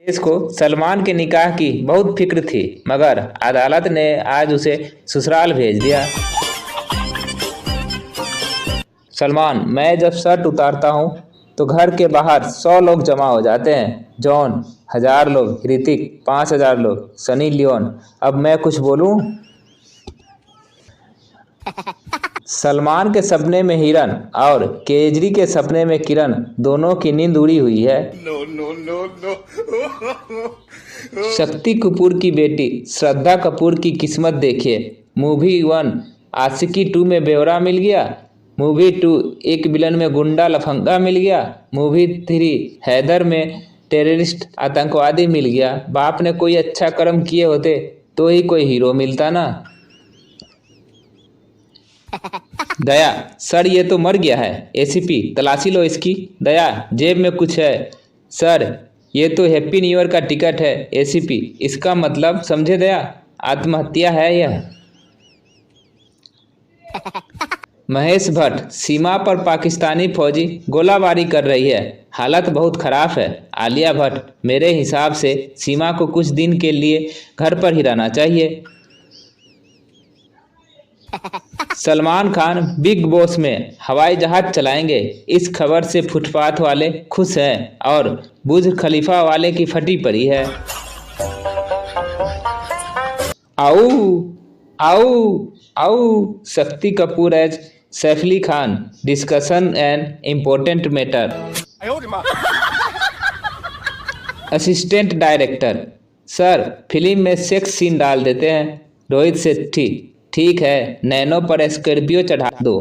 देश को सलमान के निकाह की बहुत फिक्र थी, मगर अदालत ने आज उसे ससुराल भेज दिया। सलमान, मैं जब शर्ट उतारता हूँ तो घर के बाहर 100 लोग जमा हो जाते हैं। जॉन 1000 लोग, ऋतिक 5000 लोग, सनी लियोन। अब मैं कुछ बोलूँ? सलमान के सपने में हिरन और केजरी के सपने में किरण, दोनों की नींद उड़ी हुई है। शक्ति कपूर की बेटी श्रद्धा कपूर की किस्मत देखिए। मूवी 1 आशिकी 2 में बेवरा मिल गया। मूवी 2 एक विलन में गुंडा लफंगा मिल गया। मूवी 3 हैदर में टेररिस्ट आतंकवादी मिल गया। बाप ने कोई अच्छा कर्म किए होते तो ही कोई हीरो मिलता ना। दया, सर ये तो मर गया है। एसीपी, तलाशी लो इसकी। दया, जेब में कुछ है। सर, ये तो हैप्पी न्यू ईयर का टिकट है। एसीपी, इसका मतलब समझे दया, आत्महत्या है यह। महेश भट्ट, सीमा पर पाकिस्तानी फौजी गोलाबारी कर रही है, हालत बहुत खराब है। आलिया भट्ट, मेरे हिसाब से सीमा को कुछ दिन के लिए घर पर ही रहना चाहिए। सलमान खान बिग बॉस में हवाई जहाज चलाएंगे। इस खबर से फुटपाथ वाले खुश हैं और बुर्ज खलीफा वाले की फटी पड़ी है। आओ आओ आओ, Shakti Kapoor as Saif Ali Khan, discussion an important matter. Assistant director, sir film में सेक्स सीन डाल देते हैं। रोहित शेट्टी, ठीक है, नैनो पर स्कॉर्पियो चढ़ा दो।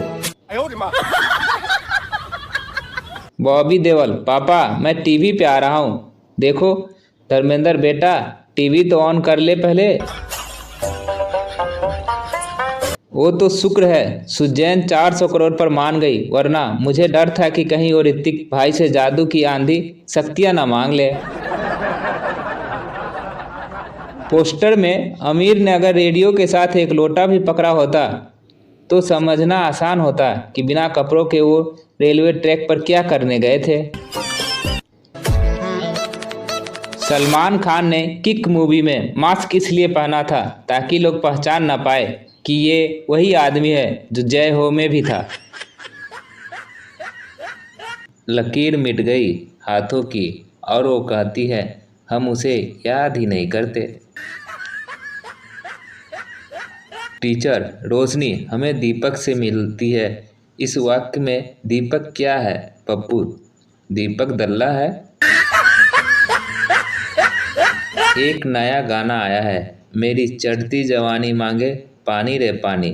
बॉबी देओल, पापा मैं टीवी पे आ रहा हूँ। देखो धर्मेंद्र बेटा, टीवी तो ऑन कर ले पहले। वो तो शुक्र है सुजैन 400 करोड़ पर मान गई, वरना मुझे डर था कि कहीं वो ऋतिक भाई से जादू की आंधी शक्तियां ना मांग ले। पोस्टर में आमिर ने अगर रेडियो के साथ एक लोटा भी पकड़ा होता तो समझना आसान होता कि बिना कपड़ों के वो रेलवे ट्रैक पर क्या करने गए थे। सलमान खान ने किक मूवी में मास्क इसलिए पहना था ताकि लोग पहचान ना पाए कि ये वही आदमी है जो जय हो में भी था। लकीर मिट गई हाथों की और वो कहती है हम उसे याद ही नहीं करते। टीचर रोशनी हमें दीपक से मिलती है। इस वाक्य में दीपक क्या है? पप्पू, दीपक दल्ला है। एक नया गाना आया है, मेरी चढ़ती जवानी मांगे पानी रे पानी।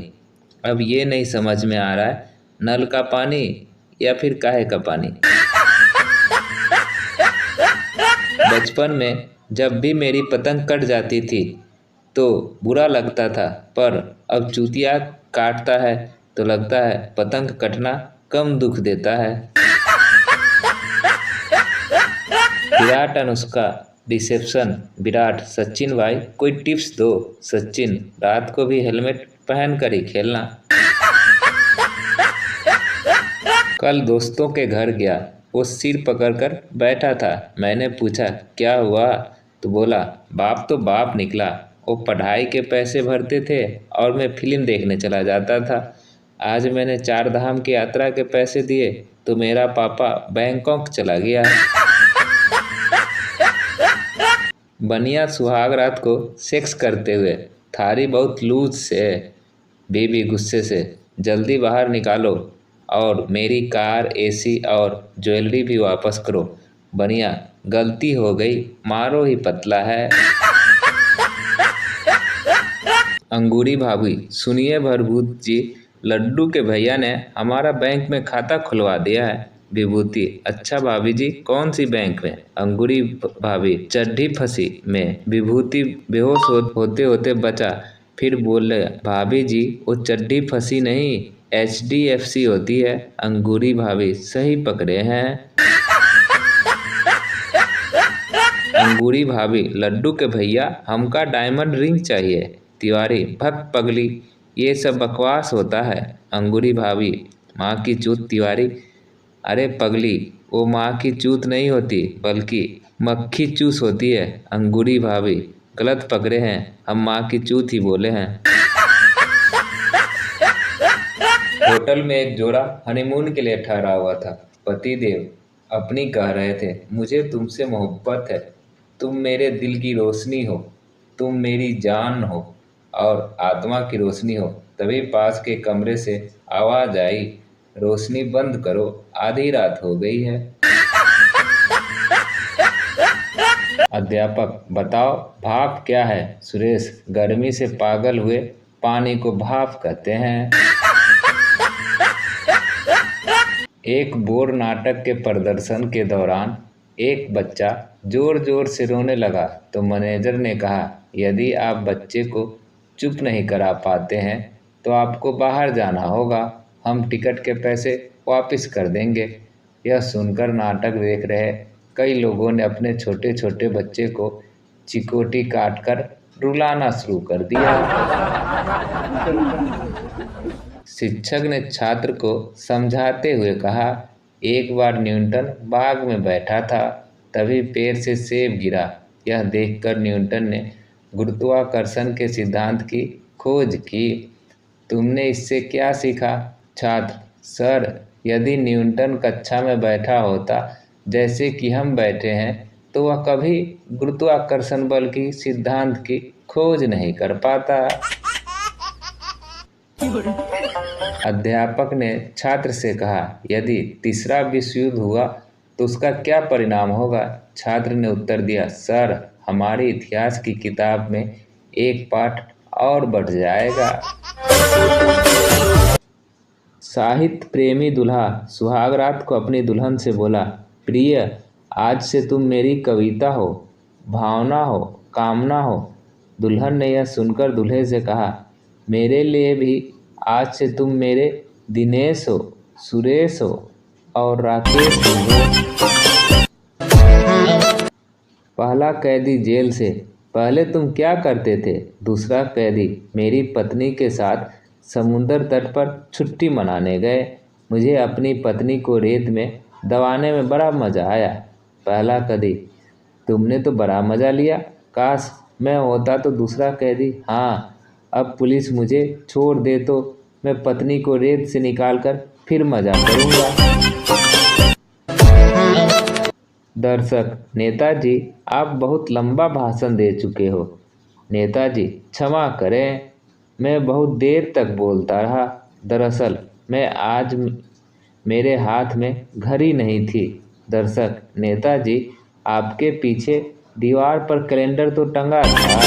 अब ये नहीं समझ में आ रहा है नल का पानी या फिर काहे का पानी। बचपन में जब भी मेरी पतंग कट जाती थी तो बुरा लगता था, पर अब चूतिया काटता है तो लगता है पतंग कटना कम दुख देता है। विराट अनुष्का रिसेप्शन। विराट, सचिन भाई कोई टिप्स दो। सचिन, रात को भी हेलमेट पहन कर ही खेलना। कल दोस्तों के घर गया, वो सिर पकड़कर बैठा था। मैंने पूछा क्या हुआ, तो बोला बाप तो बाप निकला, वो पढ़ाई के पैसे भरते थे और मैं फिल्म देखने चला जाता था। आज मैंने 4 धाम की यात्रा के पैसे दिए तो मेरा पापा बैंकॉक चला गया। बनिया सुहाग रात को सेक्स करते हुए, थारी बहुत लूज से है। बीबी गुस्से से, जल्दी बाहर निकालो और मेरी कार, एसी और ज्वेलरी भी वापस करो। बनिया, गलती हो गई, मारो ही पतला है। अंगूरी भाभी, सुनिए भरभूत जी, लड्डू के भैया ने हमारा बैंक में खाता खुलवा दिया है। विभूति, अच्छा भाभी जी, कौन सी बैंक में? अंगूरी भाभी, चड्ढी फंसी में। विभूति बेहोश होते होते बचा, फिर बोले भाभी जी वो चड्ढी फंसी नहीं, HDFC होती है। अंगूरी भाभी, सही पकड़े हैं। अंगूरी भाभी, लड्डू के भैया हमका डायमंड रिंग चाहिए। तिवारी, भक्त पगली, ये सब बकवास होता है। अंगूरी भाभी, माँ की चूत। तिवारी, अरे पगली, वो माँ की चूत नहीं होती बल्कि मक्खी चूस होती है अंगूरी भाभी, गलत पकड़े हैं, हम माँ की चूत ही बोले हैं। होटल में एक जोड़ा हनीमून के लिए ठहरा हुआ था। पति देव अपनी कह रहे थे, मुझे तुमसे मोहब्बत है, तुम मेरे दिल की रोशनी हो, तुम मेरी जान हो और आत्मा की रोशनी हो। तभी पास के कमरे से आवाज आई, रोशनी बंद करो, आधी रात हो गई है। अध्यापक, बताओ भाप क्या है? सुरेश, गर्मी से पागल हुए पानी को भाप कहते हैं। एक बोर नाटक के प्रदर्शन के दौरान एक बच्चा जोर जोर से रोने लगा तो मैनेजर ने कहा, यदि आप बच्चे को चुप नहीं करा पाते हैं तो आपको बाहर जाना होगा, हम टिकट के पैसे वापस कर देंगे। यह सुनकर नाटक देख रहे कई लोगों ने अपने छोटे छोटे बच्चे को चिकोटी काटकर रुलाना शुरू कर दिया। शिक्षक ने छात्र को समझाते हुए कहा, एक बार न्यूटन बाग में बैठा था, तभी पैर से सेब गिरा। यह देखकर न्यूटन ने गुरुत्वाकर्षण के सिद्धांत की खोज की। तुमने इससे क्या सीखा? छात्र, सर, यदि न्यूटन कक्षा में बैठा होता जैसे कि हम बैठे हैं तो वह कभी गुरुत्वाकर्षण बल की सिद्धांत की खोज नहीं कर पाता। अध्यापक ने छात्र से कहा, यदि तीसरा विश्व युद्ध हुआ तो उसका क्या परिणाम होगा? छात्र ने उत्तर दिया, सर, हमारे इतिहास की किताब में एक पाठ और बढ़ जाएगा। साहित्य प्रेमी दूल्हा सुहागरात को अपनी दुल्हन से बोला, प्रिय, आज से तुम मेरी कविता हो, भावना हो, कामना हो। दुल्हन ने यह सुनकर दूल्हे से कहा, मेरे लिए भी आज से तुम मेरे दिनेश हो, सुरेश हो और राकेश हो। पहला कैदी जेल से, पहले तुम क्या करते थे? दूसरा कैदी, मेरी पत्नी के साथ समुंदर तट पर छुट्टी मनाने गए, मुझे अपनी पत्नी को रेत में दबाने में बड़ा मज़ा आया। पहला कैदी, तुमने तो बड़ा मज़ा लिया, काश मैं होता तो। दूसरा कैदी, हाँ, अब पुलिस मुझे छोड़ दे तो मैं पत्नी को रेत से निकालकर फिर मज़ा करूँगा। दर्शक, नेताजी, आप बहुत लंबा भाषण दे चुके हो। नेताजी, क्षमा करें, मैं बहुत देर तक बोलता रहा। दरअसल मैं आज मेरे हाथ में घड़ी नहीं थी। दर्शक, नेताजी, आपके पीछे दीवार पर कैलेंडर तो टंगा था।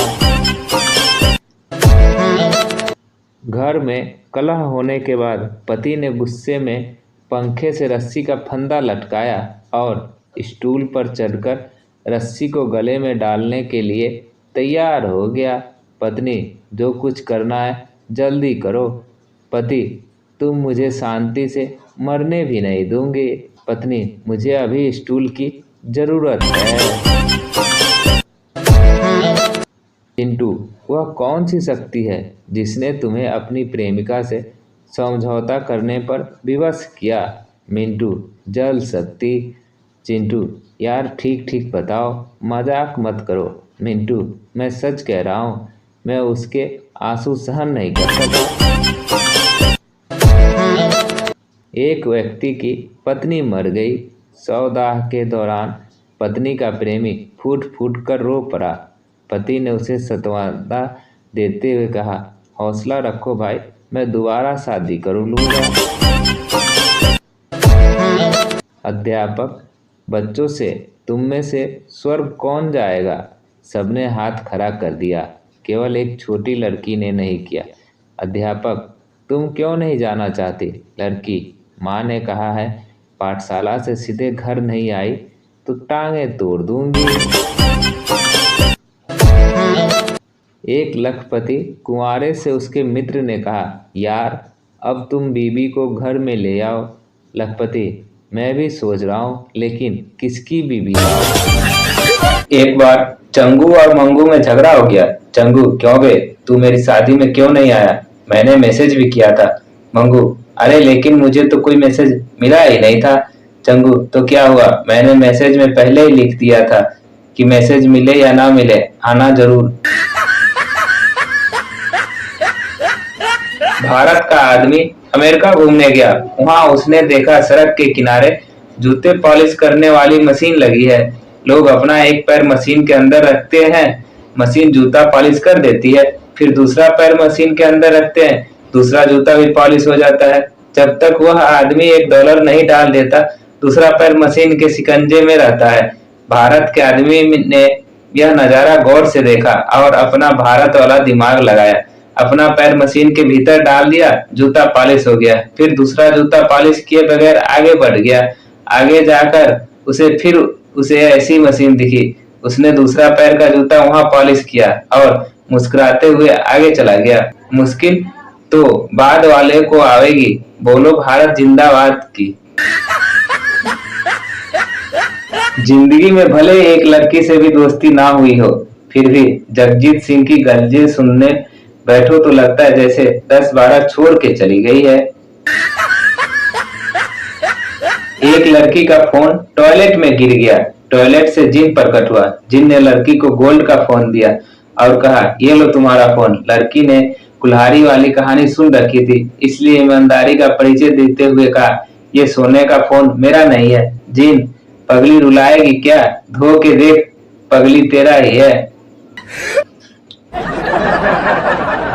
घर में कलह होने के बाद पति ने गुस्से में पंखे से रस्सी का फंदा लटकाया और स्टूल पर चढ़कर रस्सी को गले में डालने के लिए तैयार हो गया। पत्नी, जो कुछ करना है जल्दी करो। पति, तुम मुझे शांति से मरने भी नहीं दूंगी। पत्नी, मुझे अभी स्टूल की ज़रूरत है। चिंटू, वह कौन सी शक्ति है जिसने तुम्हें अपनी प्रेमिका से समझौता करने पर विवश किया? मिंटू, जल शक्ति। चिंटू, यार ठीक ठीक बताओ, मजाक मत करो। मिंटू, मैं सच कह रहा हूँ, मैं उसके आंसू सहन नहीं कर सका। एक व्यक्ति की पत्नी मर गई। सौदाह के दौरान पत्नी का प्रेमी फूट फूट कर रो पड़ा। पति ने उसे सांत्वना देते हुए कहा, हौसला रखो भाई, मैं दोबारा शादी कर लूँगा। अध्यापक, बच्चों से, तुम में से स्वर्ग कौन जाएगा? सबने हाथ खड़ा कर दिया, केवल एक छोटी लड़की ने नहीं किया। अध्यापक, तुम क्यों नहीं जाना चाहती? लड़की, माँ ने कहा है पाठशाला से सीधे घर नहीं आई तो टांगे तोड़ दूंगी। एक लखपति कुंवारे से उसके मित्र ने कहा, यार अब तुम बीबी को घर में ले आओ। लखपति, मैं भी सोच रहा हूँ, लेकिन किसकी बीबी लाओ? एक बार चंगू और मंगू में झगड़ा हो गया। चंगू, क्यों बे, तू मेरी शादी में क्यों नहीं आया? मैंने मैसेज भी किया था। मंगू, अरे लेकिन मुझे तो कोई मैसेज मिला ही नहीं था। चंगू, तो क्या हुआ, मैंने मैसेज में पहले ही लिख दिया था कि मैसेज मिले या ना मिले आना जरूर। भारत का आदमी अमेरिका घूमने गया। वहां उसने देखा सड़क के किनारे जूते पॉलिश करने वाली मशीन लगी है। लोग अपना एक पैर मशीन के अंदर रखते हैं, मशीन जूता पॉलिश कर देती है। फिर दूसरा पैर मशीन के अंदर रखते हैं, दूसरा जूता भी पॉलिश हो जाता है। जब तक वह आदमी $1 नहीं डाल देता, दूसरा पैर मशीन के शिकंजे में रहता है। भारत के आदमी ने यह नजारा गौर से देखा और अपना भारत वाला दिमाग लगाया। अपना पैर मशीन के भीतर डाल दिया, जूता पॉलिश हो गया। फिर दूसरा जूता पॉलिश किए बगैर आगे बढ़ गया। आगे जाकर उसे ऐसी मशीन दिखी। उसने दूसरा पैर का जूता वहां पॉलिश किया और मुस्कुराते हुए आगे चला गया। मुश्किल तो बाद वाले को आवेगी, बोलो भारत जिंदाबाद की। जिंदगी में भले एक लड़की से भी दोस्ती ना हुई हो, फिर भी जगजीत सिंह की गजलें सुनने बैठो तो लगता है जैसे 10-12 छोड़ के चली गई है। एक लड़की का फोन टॉयलेट में गिर गया। टॉयलेट से जिन प्रकट हुआ। जिन ने लड़की को गोल्ड का फोन दिया और कहा, ये लो तुम्हारा फोन। लड़की ने कुल्हाड़ी वाली कहानी सुन रखी थी, इसलिए ईमानदारी का परिचय देते हुए कहा, ये सोने का फोन मेरा नहीं है। जिन, पगली रुलाएगी क्या? धो के देख, पगली तेरा ही है।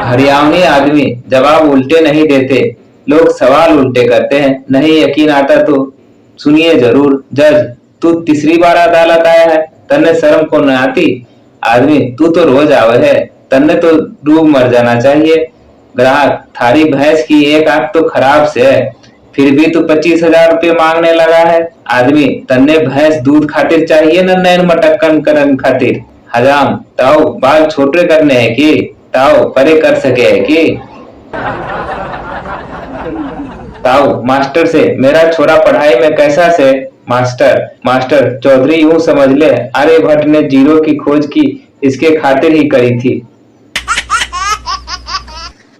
हरियाणवी आदमी जवाब उल्टे नहीं देते, लोग सवाल उल्टे करते हैं। नहीं यकीन आता तो सुनिए जरूर। जज, तू तीसरी बार अदालत आया है, तन्ने शर्म को न आती? आदमी, तू तो रोज आवे है, तन्ने तो डूब मर जाना चाहिए। ग्राहक, थारी भैंस की एक आंख तो खराब से है, फिर भी तू 25,000 रुपये मांगने लगा है। आदमी, तन्ने भैंस दूध खातिर चाहिए न नैन मटक्कन करन खातिर? हजाम, ताओ बाल छोटे करने हैं कि ताओ परे कर सके है कि? ताऊ मास्टर से, मेरा छोरा पढ़ाई में कैसा से? मास्टर चौधरी यूं समझ ले, आर्यभट्ट ने जीरो की खोज की, इसके खातिर ही करी थी।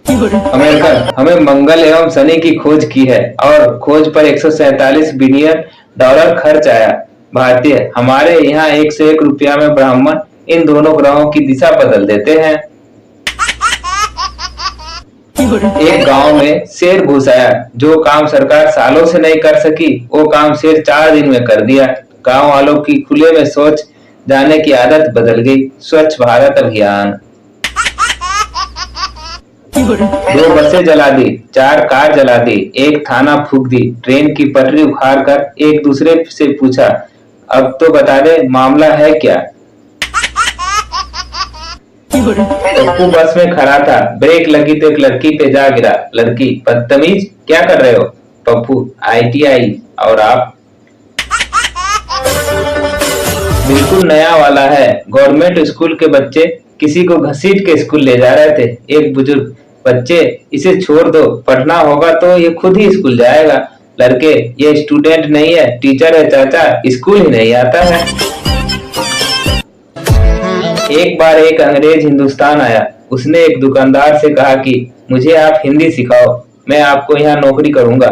अमेरिकन, हमें मंगल एवं शनि की खोज की है और खोज पर $147 बिलियन खर्च आया। भारतीय, हमारे यहाँ 1 से 1 रुपया में ब्राह्मण इन दोनों ग्रहों की दिशा बदल देते हैं। एक गांव में शेर घुस आया। जो काम सरकार सालों से नहीं कर सकी, वो काम शेर 4 दिन में कर दिया। गांव वालों की खुले में शौच जाने की आदत बदल गई। स्वच्छ भारत अभियान। 2 बसें जला दी, 4 कार जला दी, 1 थाना फूंक दी, ट्रेन की पटरी उखाड़ कर एक दूसरे से पूछा, अब तो बता दे मामला है क्या? पप्पू बस में खड़ा था, ब्रेक लगी तो एक लड़की पे जा गिरा। लड़की, बदतमीज, क्या कर रहे हो? पप्पू, ITI। और आप? बिल्कुल नया वाला है। गवर्नमेंट स्कूल के बच्चे किसी को घसीट के स्कूल ले जा रहे थे। एक बुजुर्ग, बच्चे इसे छोड़ दो, पढ़ना होगा तो ये खुद ही स्कूल जाएगा। लड़के, ये स्टूडेंट नहीं है, टीचर है चाचा, स्कूल ही नहीं आता है। एक बार एक अंग्रेज हिंदुस्तान आया। उसने एक दुकानदार से कहा कि मुझे आप हिंदी सिखाओ, मैं आपको यहाँ नौकरी करूंगा।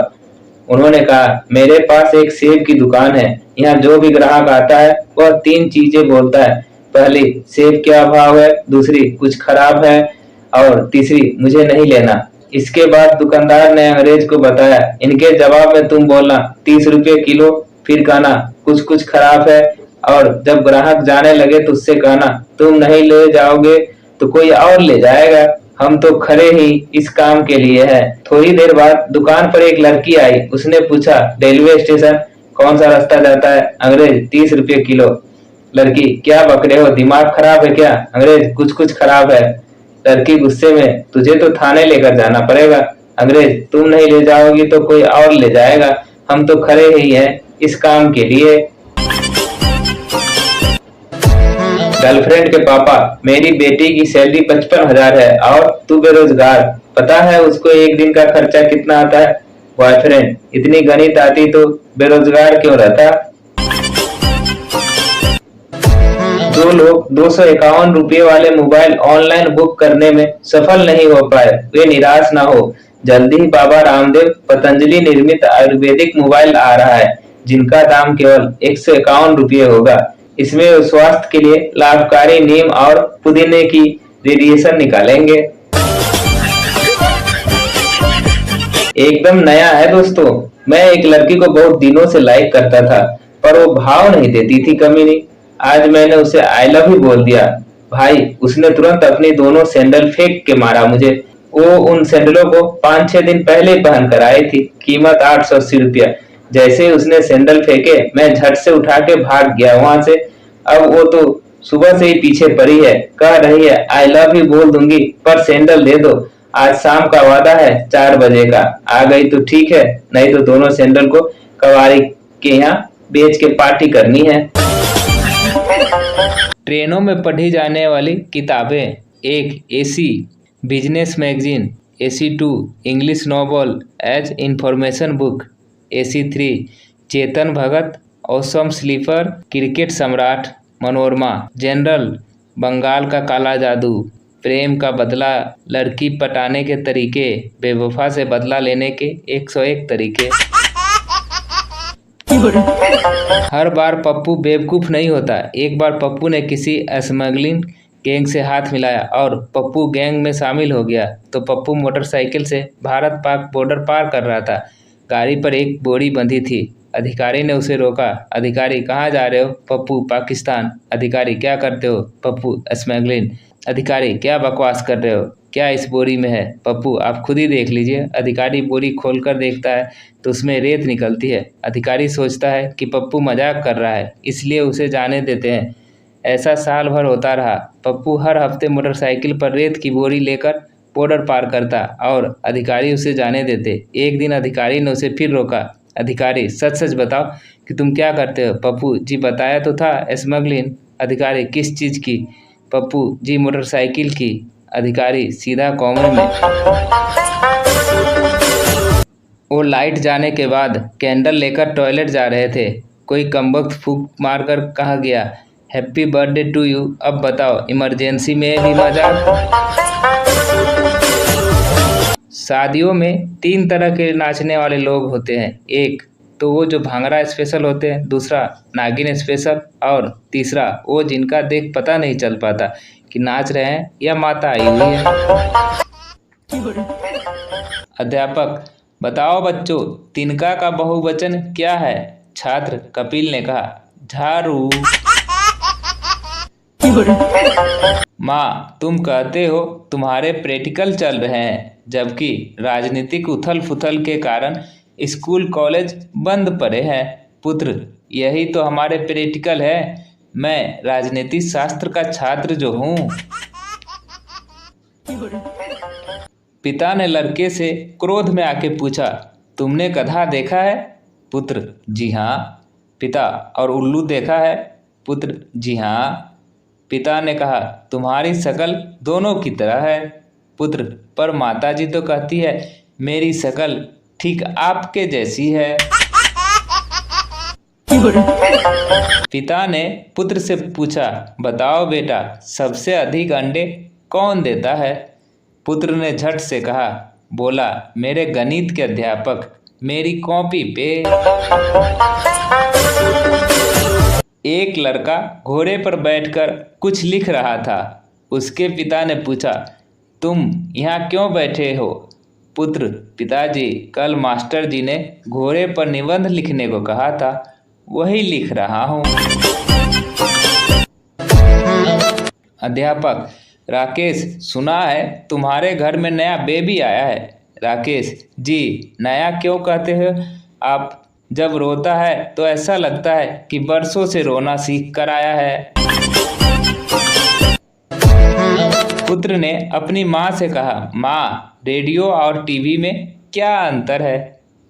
उन्होंने कहा, मेरे पास एक सेब की दुकान है, यहाँ जो भी ग्राहक आता है वह 3 चीजें बोलता है। पहली, सेब क्या भाव है, दूसरी, कुछ खराब है, और तीसरी, मुझे नहीं लेना। इसके बाद दुकानदार ने अंग्रेज को बताया, इनके जवाब में तुम बोलना 30 रुपये किलो, फिर कहना कुछ कुछ खराब है, और जब ग्राहक जाने लगे तो उससे कहना, तुम नहीं ले जाओगे तो कोई और ले जाएगा, हम तो खरे ही इस काम के लिए हैं। थोड़ी देर बाद दुकान पर एक लड़की आई। उसने पूछा, रेलवे स्टेशन कौन सा रास्ता जाता है? अंग्रेज, 30 रुपये किलो। लड़की, क्या बकरे हो, दिमाग खराब है क्या? अंग्रेज, कुछ कुछ खराब है। लड़की गुस्से में, तुझे तो थाने लेकर जाना पड़ेगा। अंग्रेज, तुम नहीं ले जाओगी तो कोई और ले जाएगा, हम तो खरे ही हैं इस काम के लिए। गर्लफ्रेंड के पापा, मेरी बेटी की सैलरी 55,000 है और तू बेरोजगार, पता है उसको एक दिन का खर्चा कितना आता है? बॉयफ्रेंड, इतनी गणित आती तो बेरोजगार क्यों रहता? 2 लोग 251 रुपये वाले मोबाइल ऑनलाइन बुक करने में सफल नहीं हो पाए। वे निराश ना हो, जल्दी ही बाबा रामदेव पतंजलि निर्मित आयुर्वेदिक मोबाइल आ रहा है, जिनका दाम केवल 151 रुपये होगा। इसमें वो स्वास्थ्य के लिए लाभकारी नीम और पुदीने की रेडिएशन निकालेंगे। एकदम नया है दोस्तों। मैं एक लड़की को बहुत दिनों से लाइक करता था, पर वो भाव नहीं देती थी कमीनी। आज मैंने उसे आई लव यू बोल दिया। भाई, उसने तुरंत अपनी दोनों सैंडल फेंक के मारा मुझे। वो उन सैंडलों को 5-6 दिन पहले ही पहन कर आई थी, कीमत 880 रुपया। जैसे ही उसने सैंडल फेंके, मैं झट से उठा के भाग गया वहां से। अब वो तो सुबह से ही पीछे पड़ी है, कह रही है आई लव यू बोल दूंगी, पर सैंडल दे दो। आज शाम का वादा है 4 बजे का। आ गई तो ठीक है, नहीं तो दोनों सैंडल को कबाड़ी के यहाँ बेच के पार्टी करनी है। ट्रेनों में पढ़ी जाने वाली किताबें: 1 AC business magazine, AC2 English novel as information book, AC3 Chetan Bhagat awesome sleeper, cricket Samrat, Manorama general, Bengal का काला जादू, प्रेम का बदला, लड़की पटाने के तरीके, बेवफा से बदला लेने के 101 तरीके। हर बार पप्पू बेवकूफ़ नहीं होता। एक बार पप्पू ने किसी स्मगलिंग गैंग से हाथ मिलाया और पप्पू गैंग में शामिल हो गया। तो पप्पू मोटरसाइकिल से भारत पाक बॉर्डर पार कर रहा था। गाड़ी पर एक बोरी बंधी थी। अधिकारी ने उसे रोका। अधिकारी: कहाँ जा रहे हो? पप्पू: पाकिस्तान। अधिकारी: क्या करते हो? पप्पू: स्मगलिंग। अधिकारी: क्या बकवास कर रहे हो? क्या इस बोरी में है? पप्पू: आप खुद ही देख लीजिए। अधिकारी बोरी खोलकर देखता है तो उसमें रेत निकलती है। अधिकारी सोचता है कि पप्पू मजाक कर रहा है, इसलिए उसे जाने देते हैं। ऐसा साल भर होता रहा। पप्पू हर हफ्ते मोटरसाइकिल पर रेत की बोरी लेकर बॉर्डर पार करता और अधिकारी उसे जाने देते। एक दिन अधिकारी ने उसे फिर रोका। अधिकारी: सच सच बताओ कि तुम क्या करते हो? पप्पू: जी बताया तो था, स्मगलिंग। अधिकारी: किस चीज़ की? पप्पू: जी मोटरसाइकिल की। अधिकारी सीधा कॉमन में: वो लाइट जाने के बाद कैंडल लेकर टॉयलेट जा रहे थे। कोई कमबख्त फूंक मारकर कहा गया, हैप्पी बर्थडे टू यू। अब बताओ, इमरजेंसी में भी मजाक। शादियों में 3 तरह के नाचने वाले लोग होते हैं। एक तो वो जो भांगड़ा स्पेशल होते हैं, दूसरा नागिन स्पेशल, और तीसरा वो जिनका देख पता नहीं चल पाता कि नाच रहे हैं या माता आई हुई है। अध्यापक: बताओ बच्चों, तिनका का बहुवचन क्या है? छात्र: कपिल ने कहा। झाड़ू। माँ, तुम कहते हो तुम्हारे प्रैक्टिकल चल रहे हैं, जबकि राजनीतिक उथल पुथल के कारण स्कूल कॉलेज बंद पड़े हैं। पुत्र: यही तो हमारे प्रैक्टिकल है। मैं राजनीति शास्त्र का छात्र जो हूँ। पिता ने लड़के से क्रोध में आके पूछा, तुमने गधा देखा है? पुत्र: जी हाँ। पिता: और उल्लू देखा है? पुत्र: जी हाँ। पिता ने कहा, तुम्हारी शक्ल दोनों की तरह है। पुत्र: पर माताजी तो कहती है मेरी शक्ल ठीक आपके जैसी है। पिता ने पुत्र से पूछा, बताओ बेटा, सबसे अधिक अंडे कौन देता है? पुत्र ने झट से कहा, बोला, मेरे गणित के अध्यापक, मेरी कॉपी पे। एक लड़का घोड़े पर बैठकर कुछ लिख रहा था। उसके पिता ने पूछा, तुम यहाँ क्यों बैठे हो? पुत्र: पिताजी, कल मास्टर जी ने घोड़े पर निबंध लिखने को कहा था, वही लिख रहा हूँ। अध्यापक: राकेश, सुना है तुम्हारे घर में नया बेबी आया है। राकेश: जी, नया क्यों कहते हो आप? जब रोता है तो ऐसा लगता है कि बरसों से रोना सीख कर आया है। पुत्र ने अपनी माँ से कहा, माँ, रेडियो और टीवी में क्या अंतर है?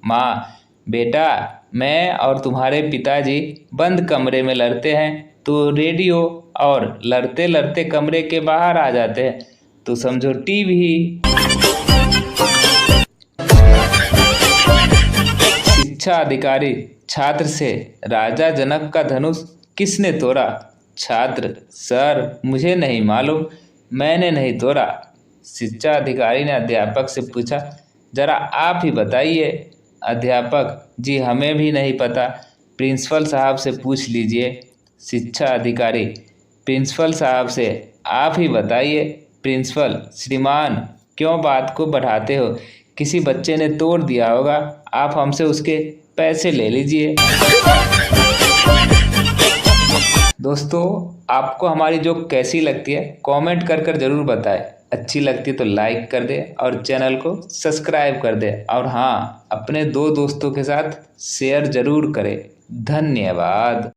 माँ: बेटा, मैं और तुम्हारे पिताजी बंद कमरे में लड़ते हैं तो रेडियो, और लड़ते लड़ते कमरे के बाहर आ जाते हैं तो समझो टीवी। शिक्षा अधिकारी छात्र से, राजा जनक का धनुष किसने तोड़ा? छात्र: सर, मुझे नहीं मालूम, मैंने नहीं तोड़ा। शिक्षा अधिकारी ने अध्यापक से पूछा, जरा आप ही बताइए। अध्यापक: जी, हमें भी नहीं पता, प्रिंसिपल साहब से पूछ लीजिए। शिक्षा अधिकारी प्रिंसिपल साहब से आप ही बताइए। प्रिंसिपल श्रीमान, क्यों बात को बढ़ाते हो? किसी बच्चे ने तोड़ दिया होगा, आप हमसे उसके पैसे ले लीजिए। दोस्तों, आपको हमारी जोक कैसी लगती है कमेंट कर कर ज़रूर बताएं। अच्छी लगती है तो लाइक कर दें और चैनल को सब्सक्राइब कर दें, और हाँ, अपने दो दोस्तों के साथ शेयर ज़रूर करें। धन्यवाद।